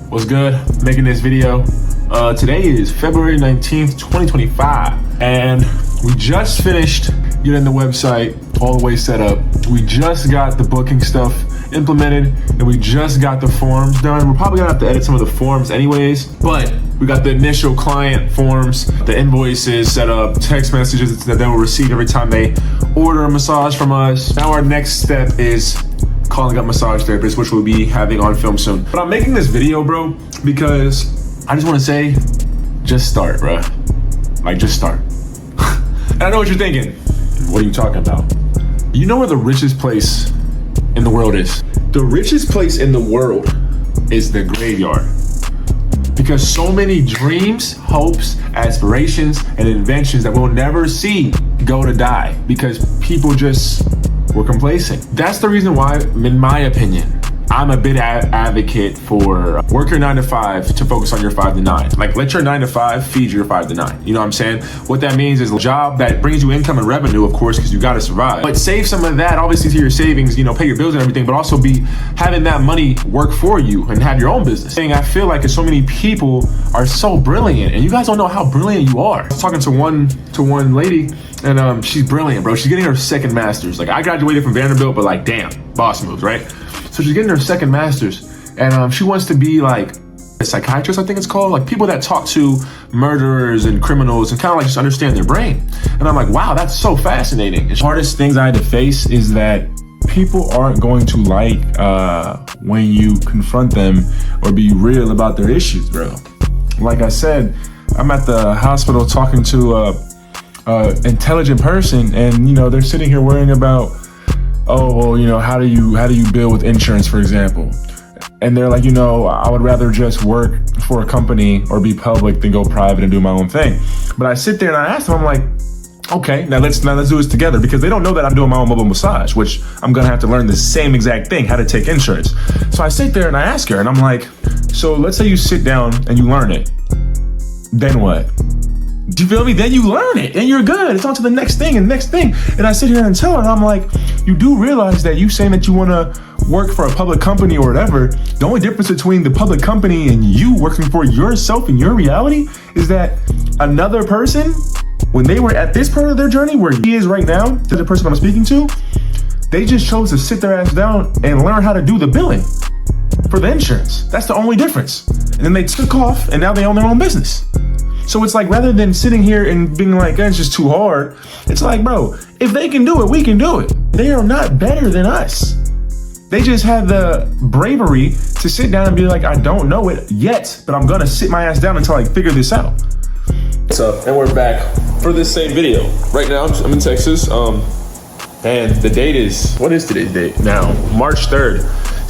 What's good? Making this video. Today is February 19th, 2025, and we just finished getting the website all the way set up. We just got the booking stuff implemented, and we just got the forms done. We're probably gonna have to edit some of the forms anyways, but we got the initial client forms, the invoices set up, text messages that they will receive every time they order a massage from us. Now our next step is calling up massage therapists, which we'll be having on film soon. But I'm making this video, bro, because I just want to say, just start, bro. Like, just start. And I know what you're thinking. What are you talking about? You know where the richest place in the world is? The richest place in the world is the graveyard. Because so many dreams, hopes, aspirations, and inventions that we'll never see go to die because people just were complacent. That's the reason why, in my opinion, I'm a big advocate for work your 9 to 5 to focus on your 5 to 9. Like, let your 9 to 5 feed your 5 to 9. You know what I'm saying? What that means is a job that brings you income and revenue, of course, because you got to survive. But save some of that, obviously, to your savings, you know, pay your bills and everything, but also be having that money work for you and have your own business. I feel like so many people are so brilliant, and you guys don't know how brilliant you are. I was talking to one lady, and she's brilliant, bro. She's getting her second master's. Like, I graduated from Vanderbilt, but like, damn, boss moves, right? So she's getting her second master's, and she wants to be like a psychiatrist, I think it's called, like people that talk to murderers and criminals and kind of like just understand their brain. And I'm like, wow, that's so fascinating. The hardest things I had to face is that people aren't going to like when you confront them or be real about their issues, bro. Like I said, I'm at the hospital talking to a intelligent person, and you know, they're sitting here worrying about, oh, well, you know, how do you bill with insurance, for example? And they're like, you know, I would rather just work for a company or be public than go private and do my own thing. But I sit there and I ask them, I'm like, okay, now let's do this together, because they don't know that I'm doing my own mobile massage, which I'm gonna have to learn the same exact thing, how to take insurance. So I sit there and I ask her, and I'm like, so let's say you sit down and you learn it, then what? Do you feel me? Then you learn it and you're good. It's on to the next thing and next thing. And I sit here and tell her, and I'm like, you do realize that you saying that you want to work for a public company or whatever, the only difference between the public company and you working for yourself and your reality is that another person, when they were at this part of their journey where he is right now, to the person I'm speaking to, they just chose to sit their ass down and learn how to do the billing for the insurance. That's the only difference. And then they took off and now they own their own business. So it's like, rather than sitting here and being like, it's just too hard, it's like, bro, if they can do it, we can do it. They are not better than us. They just have the bravery to sit down and be like, I don't know it yet, but I'm gonna sit my ass down until I figure this out. What's up? And we're back for this same video. Right now, I'm in Texas, and the date is, what is today's date now? March 3rd.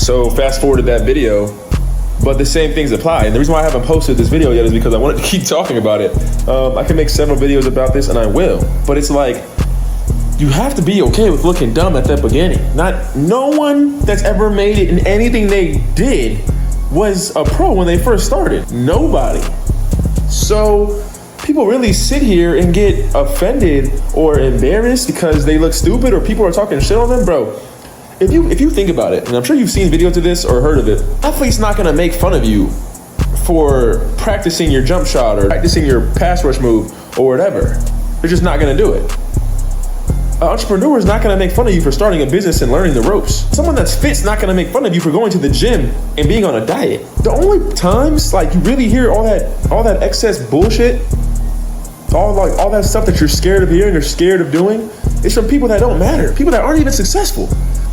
So fast forward to that video, but the same things apply. And the reason why I haven't posted this video yet is because I wanted to keep talking about it. I can make several videos about this, and I will. But it's like, you have to be okay with looking dumb at the beginning. No one that's ever made it in anything they did was a pro when they first started. Nobody. So people really sit here and get offended or embarrassed because they look stupid or people are talking shit on them, bro. If you think about it, and I'm sure you've seen videos of this or heard of it, athlete's not gonna make fun of you for practicing your jump shot or practicing your pass rush move or whatever. They're just not gonna do it. An entrepreneur is not gonna make fun of you for starting a business and learning the ropes. Someone that's fit's not gonna make fun of you for going to the gym and being on a diet. The only times like you really hear all that excess bullshit, all that stuff that you're scared of hearing or scared of doing, is from people that don't matter, people that aren't even successful.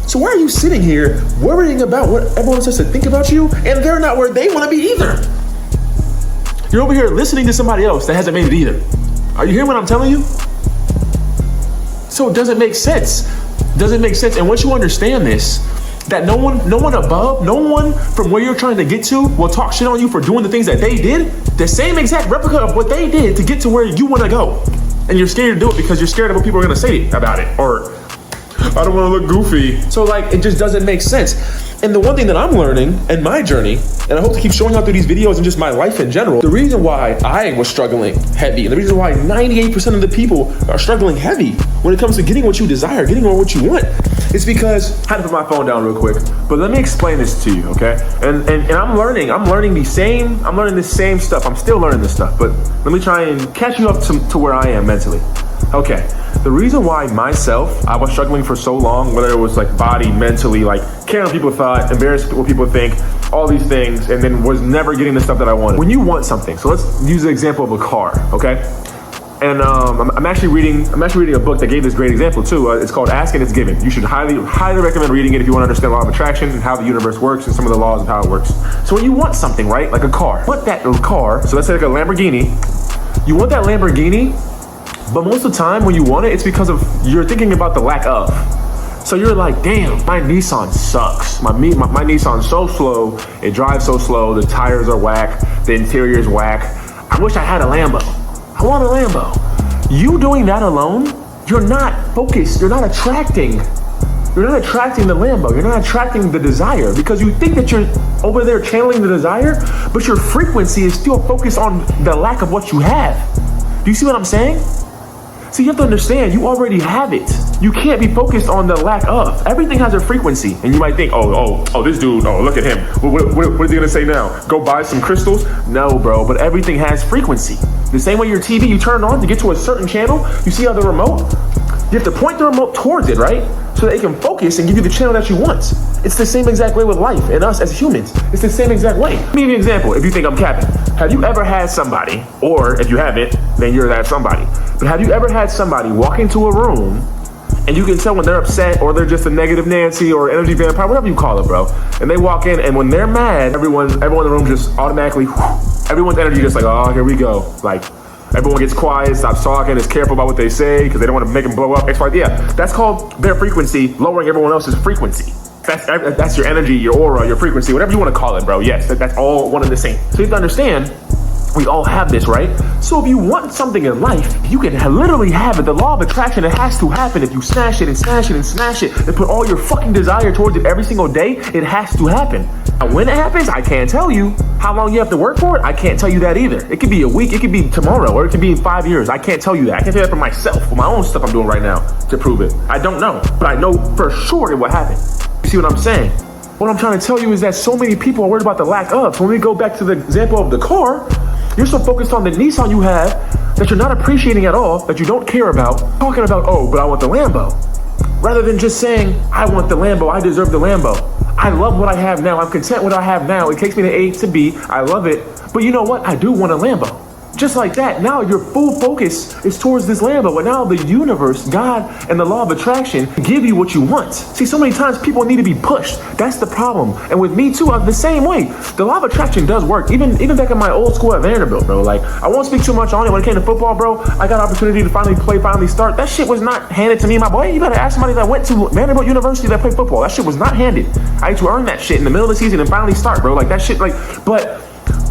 So why are you sitting here worrying about what everyone says to think about you, and they're not where they want to be either? You're over here listening to somebody else that hasn't made it either. Are you hearing what I'm telling you? So it doesn't make sense. Doesn't make sense. And once you understand this, that no one above, no one from where you're trying to get to will talk shit on you for doing the things that they did, the same exact replica of what they did to get to where you want to go. And you're scared to do it because you're scared of what people are going to say about it, or I don't want to look goofy. So like, it just doesn't make sense. And the one thing that I'm learning in my journey, and I hope to keep showing out through these videos and just my life in general, the reason why I was struggling heavy, and the reason why 98% of the people are struggling heavy when it comes to getting what you desire, getting what you want, It's because I had to put my phone down real quick. But let me explain this to you, okay? And I'm learning the same stuff. I'm still learning this stuff, but let me try and catch you up to where I am mentally. Okay. The reason why I was struggling for so long, whether it was like body, mentally, like caring what people thought, embarrassed what people think, all these things, and then was never getting the stuff that I wanted. When you want something, so let's use the example of a car, okay? And I'm actually reading a book that gave this great example too. It's called Ask and It's Given. You should highly recommend reading it if you want to understand the law of attraction and how the universe works and some of the laws of how it works. So when you want something, right, like a car, you want that car, so let's say like a Lamborghini, you want that Lamborghini, but most of the time when you want it, it's because you're thinking about the lack of. So you're like, damn, my Nissan sucks. My Nissan's so slow, it drives so slow, the tires are whack, the interior's whack. I wish I had a Lambo. I want a Lambo. You doing that alone, you're not focused, you're not attracting the Lambo, you're not attracting the desire, because you think that you're over there channeling the desire, but your frequency is still focused on the lack of what you have. Do you see what I'm saying? So you have to understand, you already have it. You can't be focused on the lack of. Everything has a frequency. And you might think, oh, this dude, look at him. What is he gonna say now? Go buy some crystals? No, bro, but everything has frequency. The same way your TV, you turn it on to get to a certain channel, you see how the remote, you have to point the remote towards it, right? So that it can focus and give you the channel that you want. It's the same exact way with life and us as humans. It's the same exact way. Let me give you an example if you think I'm capping. Have you ever had somebody, or if you haven't, then you're that somebody. But have you ever had somebody walk into a room and you can tell when they're upset or they're just a negative Nancy or energy vampire, whatever you call it, bro. And they walk in and when they're mad, everyone in the room just automatically, everyone's energy just like, oh, here we go. Like, everyone gets quiet, stops talking, is careful about what they say because they don't want to make them blow up. Yeah, that's called their frequency, lowering everyone else's frequency. That's your energy, your aura, your frequency, whatever you want to call it, bro. Yes, that's all one and the same. So you have to understand, we all have this, right? So if you want something in life, you can literally have it. The law of attraction, it has to happen. If you smash it and smash it and smash it and put all your fucking desire towards it every single day, it has to happen. And when it happens, I can't tell you how long you have to work for it. I can't tell you that either. It could be a week, it could be tomorrow, or it could be in 5 years. I can't tell you that. I can tell you that for myself, for my own stuff I'm doing right now to prove it. I don't know, but I know for sure it will happen. You see what I'm saying? What I'm trying to tell you is that so many people are worried about the lack of. So when we go back to the example of the car, you're so focused on the Nissan you have that you're not appreciating at all, that you don't care about, talking about, oh, but I want the Lambo. Rather than just saying, I want the Lambo, I deserve the Lambo. I love what I have now, I'm content with what I have now. It takes me to A to B, I love it. But you know what, I do want a Lambo. Just like that, now your full focus is towards this Lambo, and now the universe, God, and the law of attraction give you what you want. See, so many times people need to be pushed. That's the problem. And with me too, I'm the same way. The law of attraction does work. Even back in my old school at Vanderbilt, bro. Like, I won't speak too much on it. When it came to football, bro, I got an opportunity to finally start. That shit was not handed to me, my boy. You better ask somebody that went to Vanderbilt University that played football. That shit was not handed. I had to earn that shit in the middle of the season and finally start, bro. Like, that shit, but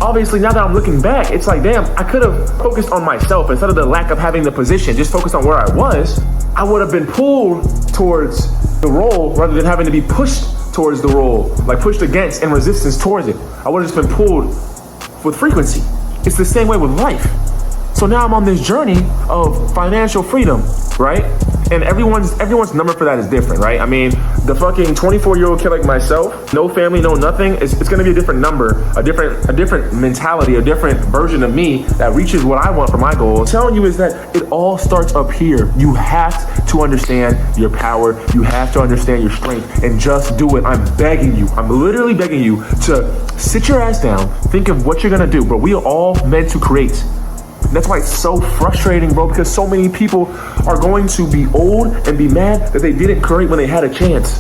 obviously, now that I'm looking back, it's like, damn, I could have focused on myself instead of the lack of having the position, just focused on where I was. I would have been pulled towards the role rather than having to be pushed towards the role, like pushed against and resistance towards it. I would have just been pulled with frequency. It's the same way with life. So now I'm on this journey of financial freedom, right? And everyone's number for that is different, right? I mean, the fucking 24-year-old kid like myself, no family, no nothing, it's gonna be a different number, a different mentality, a different version of me that reaches what I want for my goal. What I'm telling you is that it all starts up here. You have to understand your power. You have to understand your strength and just do it. I'm begging you. I'm literally begging you to sit your ass down, think of what you're gonna do, but we are all meant to create. That's why it's so frustrating, bro, because so many people are going to be old and be mad that they didn't create when they had a chance.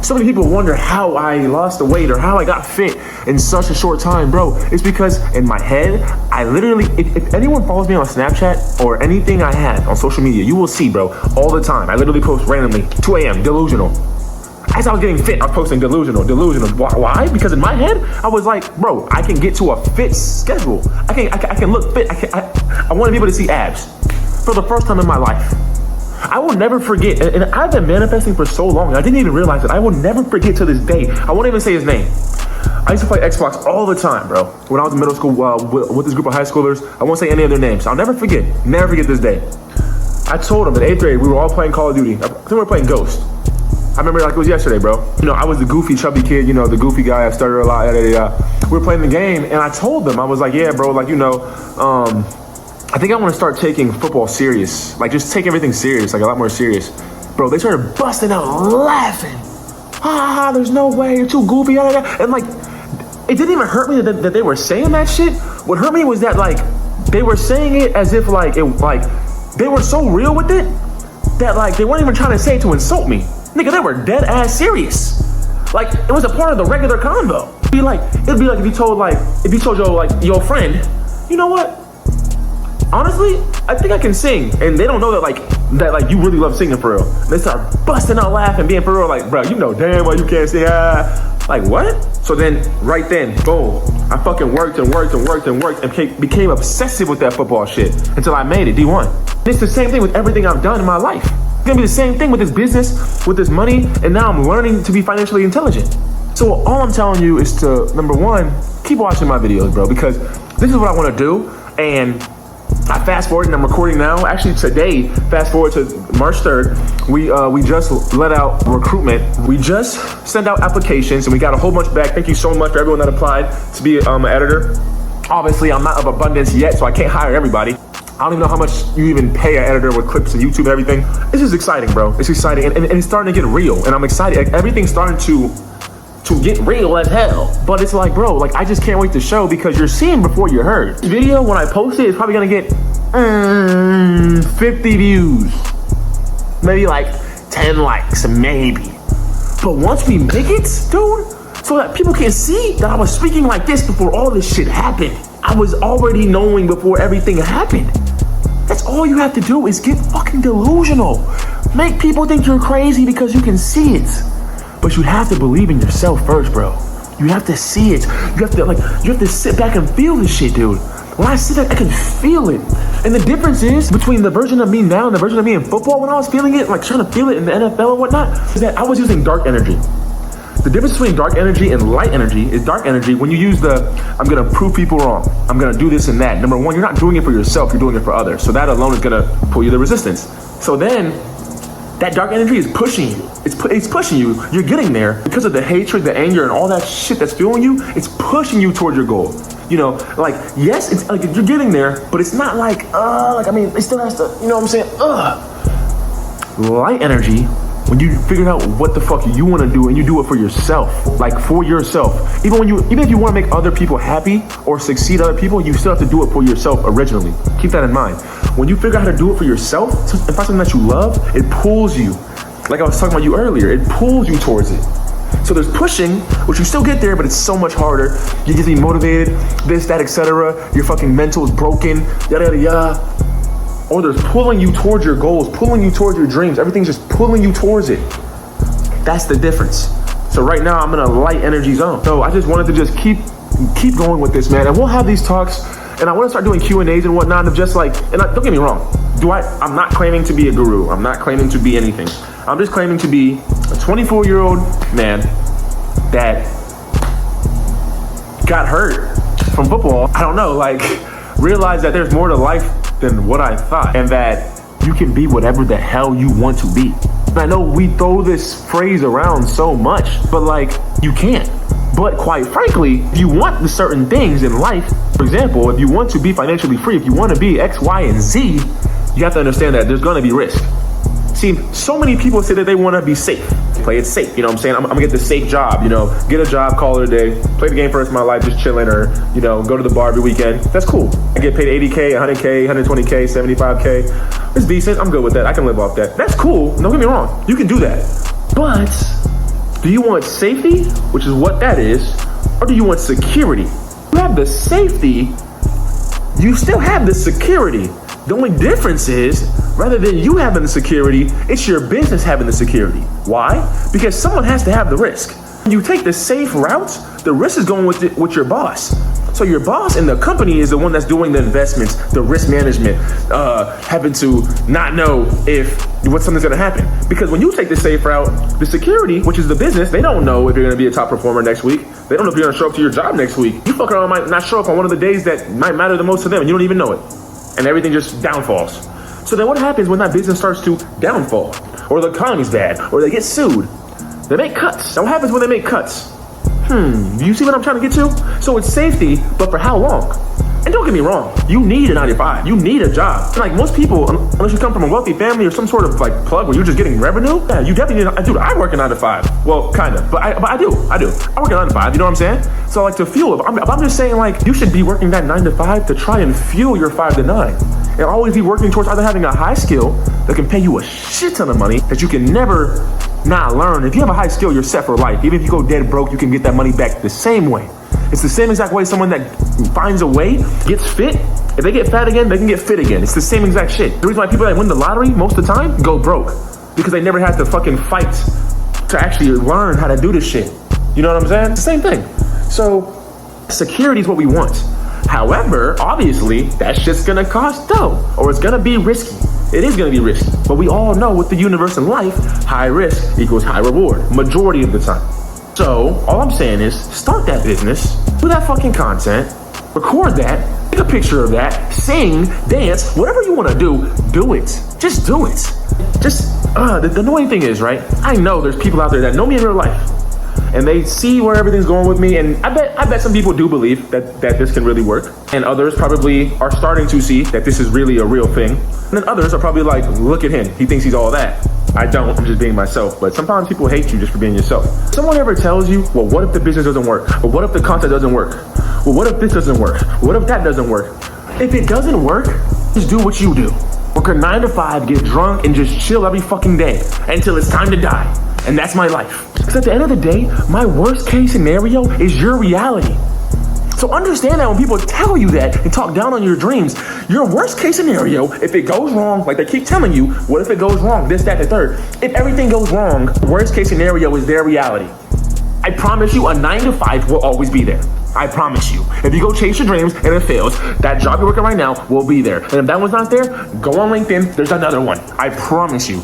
So many people wonder how I lost the weight or how I got fit in such a short time, bro. It's because in my head, I literally, if anyone follows me on Snapchat or anything I have on social media, you will see, bro, all the time. I literally post randomly, 2 a.m., delusional. As I was getting fit, I was posting delusional. Why? Because in my head, I was like, bro, I can get to a fit schedule. I can look fit. I want people to see abs for the first time in my life. I will never forget, and I've been manifesting for so long, I didn't even realize it. I will never forget to this day. I won't even say his name. I used to play Xbox all the time, bro. When I was in middle school with this group of high schoolers, I won't say any of their names. I'll never forget this day. I told them in 8th grade, we were all playing Call of Duty. I think we were playing Ghost. I remember like it was yesterday, bro. You know, I was the goofy, chubby kid, you know, the goofy guy. I stuttered a lot, yada, yada, yada. We were playing the game, and I told them, I was like, yeah, bro, like, you know, I think I want to start taking football serious. Like, just take everything serious, like a lot more serious. Bro, they started busting out laughing. Ah, there's no way, you're too goofy, yada, yada. And like, it didn't even hurt me that they were saying that shit. What hurt me was that like, they were saying it as if like, they were so real with it that like, they weren't even trying to say it to insult me. Nigga, they were dead ass serious. Like, it was a part of the regular convo. It'd be like if you told your friend, you know what? Honestly, I think I can sing. And they don't know that you really love singing for real. They start busting out laughing, being for real, like, bro, you know damn well you can't sing. Like, what? So then, right then, boom, I fucking worked and became obsessive with that football shit until I made it D1. It's the same thing with everything I've done in my life. It's gonna be the same thing with this business, with this money, and now I'm learning to be financially intelligent. So all I'm telling you is to, number one, keep watching my videos, bro, because this is what I wanna do, and I fast forward and I'm recording now. Actually today, fast forward to March 3rd, we just let out recruitment. We just sent out applications and we got a whole bunch back. Thank you so much for everyone that applied to be an editor. Obviously, I'm not of abundance yet, so I can't hire everybody. I don't even know how much you even pay an editor with clips and YouTube and everything. It's just exciting, bro. It's exciting and it's starting to get real and I'm excited. Like, everything's starting to get real as hell. But it's like, bro, like I just can't wait to show because you're seeing before you heard. This video, when I post it, it's probably gonna get 50 views. Maybe like 10 likes, maybe. But once we make it, dude, so that people can see that I was speaking like this before all this shit happened. I was already knowing before everything happened. That's all you have to do is get fucking delusional. Make people think you're crazy because you can see it. But you have to believe in yourself first, bro. You have to see it. You have to sit back and feel this shit, dude. When I sit back, I can feel it. And the difference is between the version of me now and the version of me in football when I was feeling it, like trying to feel it in the NFL and whatnot, is that I was using dark energy. The difference between dark energy and light energy is dark energy when you use I'm gonna prove people wrong. I'm gonna do this and that. Number one, you're not doing it for yourself, you're doing it for others. So that alone is gonna pull you the resistance. So then, that dark energy is pushing you. It's pushing you. You're getting there because of the hatred, the anger, and all that shit that's fueling you. It's pushing you toward your goal. You know, like, yes, it's like you're getting there, but it's not like, it still has to, you know what I'm saying? Light energy, when you figure out what the fuck you want to do and you do it for yourself, like for yourself. Even if you want to make other people happy or succeed other people, you still have to do it for yourself originally. Keep that in mind. When you figure out how to do it for yourself and find something that you love, it pulls you. Like I was talking about you earlier, it pulls you towards it. So there's pushing, which you still get there, but it's so much harder. You get demotivated, this, that, etc. Your fucking mental is broken, yada, yada, yada. Or there's pulling you towards your goals, pulling you towards your dreams. Everything's just pulling you towards it. That's the difference. So right now I'm in a light energy zone. So I just wanted to just keep going with this, man. And we'll have these talks. And I want to start doing Q&As and whatnot of just like, don't get me wrong. I'm not claiming to be a guru. I'm not claiming to be anything. I'm just claiming to be a 24-year-old man that got hurt from football. I don't know, like realized that there's more to life than what I thought and that you can be whatever the hell you want to be. And I know we throw this phrase around so much, but like you can't. But quite frankly, if you want the certain things in life, for example, if you want to be financially free, if you want to be X, Y, and Z, you have to understand that there's going to be risk. See, so many people say that they want to be safe. Play it safe, you know what I'm saying? I'm gonna get the safe job, you know, get a job, call it a day, play the game for the rest of my life, just chilling, or, you know, go to the bar every weekend. That's cool. I get paid 80K, 100K, 120K, 75K. It's decent. I'm good with that. I can live off that. That's cool. Don't get me wrong. You can do that. But do you want safety, which is what that is, or do you want security? You have the safety, you still have the security. The only difference is, rather than you having the security, it's your business having the security. Why? Because someone has to have the risk. When you take the safe route, the risk is going with your boss. So your boss in the company is the one that's doing the investments, the risk management, having to not know what something's gonna happen. Because when you take the safe route, the security, which is the business, they don't know if you're gonna be a top performer next week. They don't know if you're gonna show up to your job next week. You fucking around might not show up on one of the days that might matter the most to them and you don't even know it. And everything just downfalls. So then what happens when that business starts to downfall? Or the economy's bad, or they get sued? They make cuts. Now what happens when they make cuts? You see what I'm trying to get to? So it's safety, but for how long? And don't get me wrong, you need a 9 to 5. You need a job. And like most people, unless you come from a wealthy family or some sort of like plug where you're just getting revenue, yeah, you definitely need. Dude, I work a 9 to 5. Well, kind of, but I do. I work a 9 to 5. You know what I'm saying? So like to fuel. I'm just saying like you should be working that 9 to 5 to try and fuel your 5 to 9, and always be working towards either having a high skill that can pay you a shit ton of money that you can never not learn. If you have a high skill, you're set for life. Even if you go dead broke, you can get that money back the same way. It's the same exact way someone that finds a way gets fit. If they get fat again, they can get fit again. It's the same exact shit. The reason why people that win the lottery most of the time go broke, because they never had to fucking fight to actually learn how to do this shit. You know what I'm saying? It's the same thing. So security is what we want. However, obviously, that shit's gonna cost dough, or it's gonna be risky. It is gonna be risky. But we all know with the universe and life, high risk equals high reward, majority of the time. So, all I'm saying is, start that business, do that fucking content, record that, take a picture of that, sing, dance, whatever you wanna do it. Just do it. The annoying thing is, right, I know there's people out there that know me in real life, and they see where everything's going with me, and I bet some people do believe that this can really work, and others probably are starting to see that this is really a real thing, and then others are probably like, look at him, he thinks he's all that. I don't, I'm just being myself. But sometimes people hate you just for being yourself. If someone ever tells you, well, what if the business doesn't work? Well, what if the content doesn't work? Well, what if this doesn't work? What if that doesn't work? If it doesn't work, just do what you do. Work a 9 to 5, get drunk, and just chill every fucking day until it's time to die. And that's my life. Because at the end of the day, my worst case scenario is your reality. So understand that when people tell you that and talk down on your dreams, your worst case scenario, if it goes wrong, like they keep telling you, what if it goes wrong, this, that, the third. If everything goes wrong, worst case scenario is their reality. I promise you a 9 to 5 will always be there. I promise you. If you go chase your dreams and it fails, that job you're working right now will be there. And if that one's not there, go on LinkedIn, there's another one. I promise you.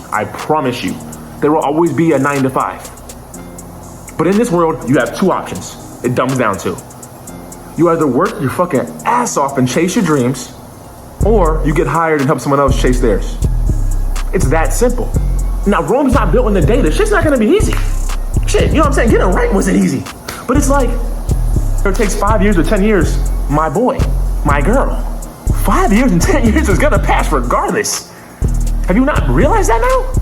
There will always be a 9 to 5. But in this world, you have two options. It dumbs down to. You either work your fucking ass off and chase your dreams, or you get hired and help someone else chase theirs. It's that simple. Now, Rome's not built in a day. This shit's not gonna be easy. Shit, you know what I'm saying? Getting right wasn't easy. But it's like, it takes 5 years or 10 years, my boy, my girl. 5 years and 10 years is gonna pass regardless. Have you not realized that now?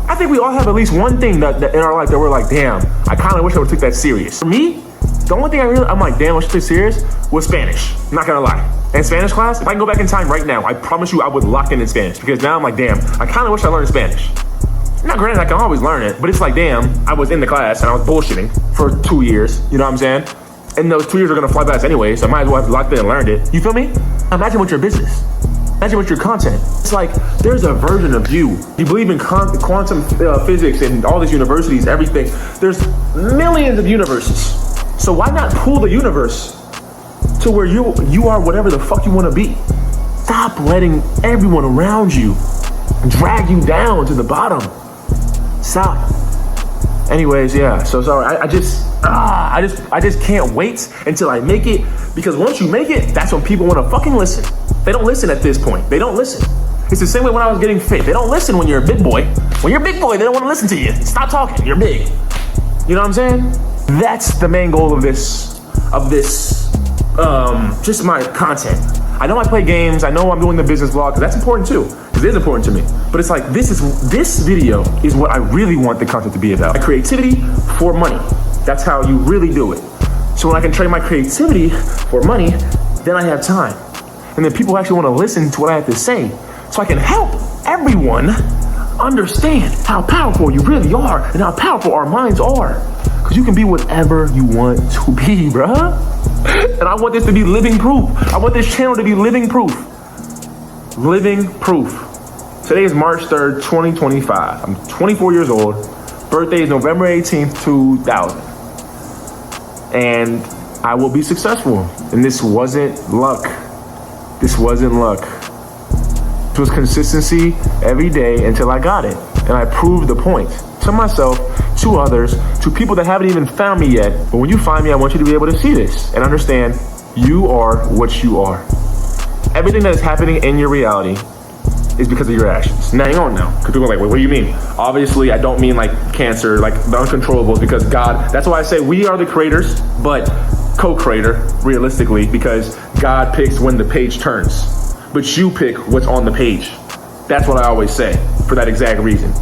I think we all have at least one thing that in our life that we're like, damn, I kinda wish I would've took that serious. For me, the only thing I'm like, damn, I should take serious was Spanish. I'm not gonna lie. In Spanish class, if I can go back in time right now, I promise you I would lock in Spanish, because now I'm like, damn, I kinda wish I learned Spanish. Now granted, I can always learn it, but it's like, damn, I was in the class and I was bullshitting for 2 years, you know what I'm saying? And those 2 years are gonna fly past anyway, so I might as well have locked in and learned it. You feel me? Imagine with your business. Imagine with your content. It's like, there's a version of you. You believe in quantum physics and all these universities, everything. There's millions of universes. So why not pull the universe to where you are whatever the fuck you want to be? Stop letting everyone around you drag you down to the bottom. Stop. Anyways, yeah. So sorry. I just can't wait until I make it, because once you make it, that's when people want to fucking listen. They don't listen at this point. They don't listen. It's the same way when I was getting fit. They don't listen when you're a big boy. When you're a big boy, they don't want to listen to you. Stop talking. You're big. You know what I'm saying? That's the main goal of this, just my content. I know I play games. I know I'm doing the business vlog, because that's important too. Because it is important to me. But it's like, this video is what I really want the content to be about. My creativity for money. That's how you really do it. So when I can trade my creativity for money, then I have time. And then people actually want to listen to what I have to say. So I can help everyone understand how powerful you really are and how powerful our minds are. Because you can be whatever you want to be, bruh. And I want this to be living proof. I want this channel to be living proof. Living proof. Today is March 3rd, 2025. I'm 24 years old. Birthday is November 18th, 2000. And I will be successful. And this wasn't luck. This wasn't luck. It was consistency every day until I got it. And I proved the point to myself, to others, to people that haven't even found me yet. But when you find me, I want you to be able to see this and understand you are what you are. Everything that is happening in your reality is because of your actions. Now, hang on now, because people are like, wait, what do you mean? Obviously, I don't mean like cancer, like the uncontrollables, because God, that's why I say we are the creators, but co-creator, realistically, because God picks when the page turns, but you pick what's on the page. That's what I always say, for that exact reason.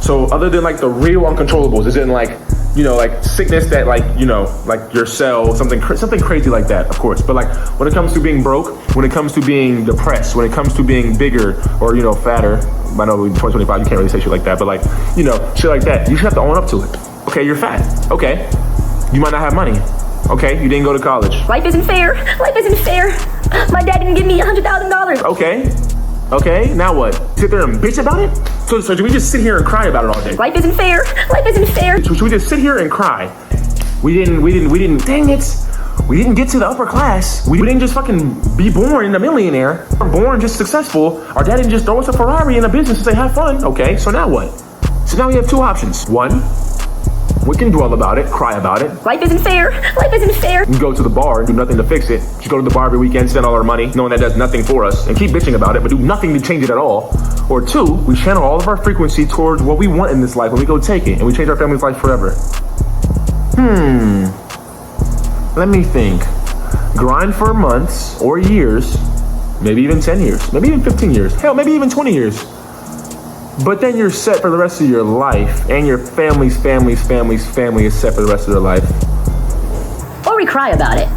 So other than like the real uncontrollables, is in like, you know, like sickness that like, you know, like your cell, something crazy like that, of course. But like when it comes to being broke, when it comes to being depressed, when it comes to being bigger or, you know, fatter, I know in 2025 you can't really say shit like that, but like, you know, shit like that, you should have to own up to it. Okay, you're fat. Okay, you might not have money. Okay, you didn't go to college. Life isn't fair. Life isn't fair. My dad didn't give me $100,000. Okay, now what? Sit there and bitch about it? So do we just sit here and cry about it all day? Life isn't fair. Life isn't fair. Should we just sit here and cry? We didn't, dang it. We didn't get to the upper class. We didn't just fucking be born a millionaire. We're born just successful. Our dad didn't just throw us a Ferrari in a business and say, have fun. Okay, so now what? So now we have two options. One, we can dwell about it, cry about it. Life isn't fair. Life isn't fair. We go to the bar and do nothing to fix it. Just go to the bar every weekend, spend all our money, knowing that does nothing for us, and keep bitching about it, but do nothing to change it at all. Or two, we channel all of our frequency towards what we want in this life, and we go take it, and we change our family's life forever. Let me think. Grind for months or years, maybe even 10 years, maybe even 15 years, hell, maybe even 20 years. But then you're set for the rest of your life, and your family's family is set for the rest of their life. Or we cry about it.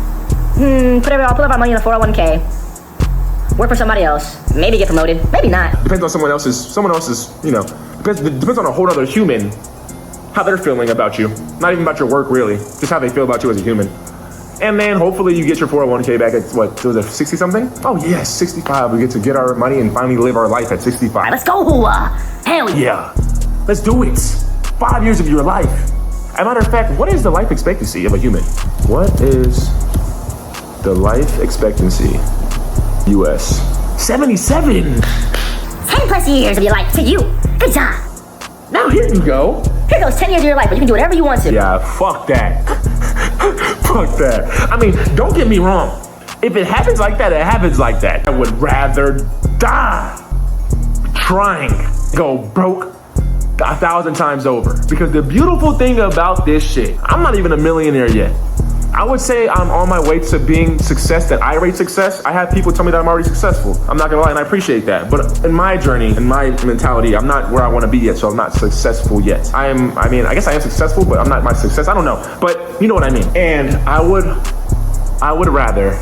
Put our money in the 401k. Work for somebody else. Maybe get promoted. Maybe not. Depends on someone else's, you know, depends on a whole other human, how they're feeling about you. Not even about your work, really. Just how they feel about you as a human. And then hopefully you get your 401k back at what, was it 60 something? Oh yes, 65. We get our money and finally live our life at 65. All right, let's go. Hell yeah. Let's do it. 5 years of your life. As a matter of fact, what is the life expectancy of a human? What is the life expectancy? US. 77. 10 plus years of your life to you. Good job. Now here you go. Here goes 10 years of your life, but you can do whatever you want to. Yeah, fuck that. Fuck that. I mean, don't get me wrong. If it happens like that, it happens like that. I would rather die trying to go broke 1,000 times over. Because the beautiful thing about this shit, I'm not even a millionaire yet. I would say I'm on my way to being success, that I rate success. I have people tell me that I'm already successful. I'm not gonna lie, and I appreciate that. But in my journey, in my mentality, I'm not where I wanna be yet, so I'm not successful yet. I guess I am successful, but I'm not my success. I don't know, but you know what I mean. And I would rather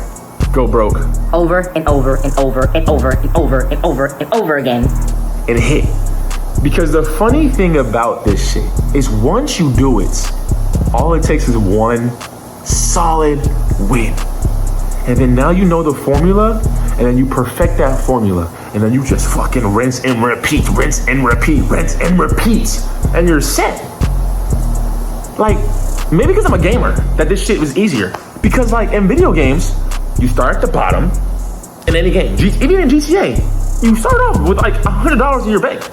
go broke. Over and over and over and over and over and over and over again. And hit. Because the funny thing about this shit is once you do it, all it takes is one solid win. And then now you know the formula, and then you perfect that formula, and then you just fucking rinse and repeat, rinse and repeat, rinse and repeat, and you're set. Like, maybe because I'm a gamer, that this shit was easier. Because like in video games, you start at the bottom in any game. Even in GTA, you start off with like $100 in your bank,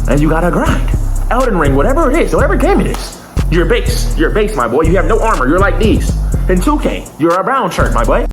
and you gotta grind. Elden Ring, whatever it is, whatever game it is. You're base, my boy. You have no armor. You're like these. In 2K, you're a brown shirt, my boy.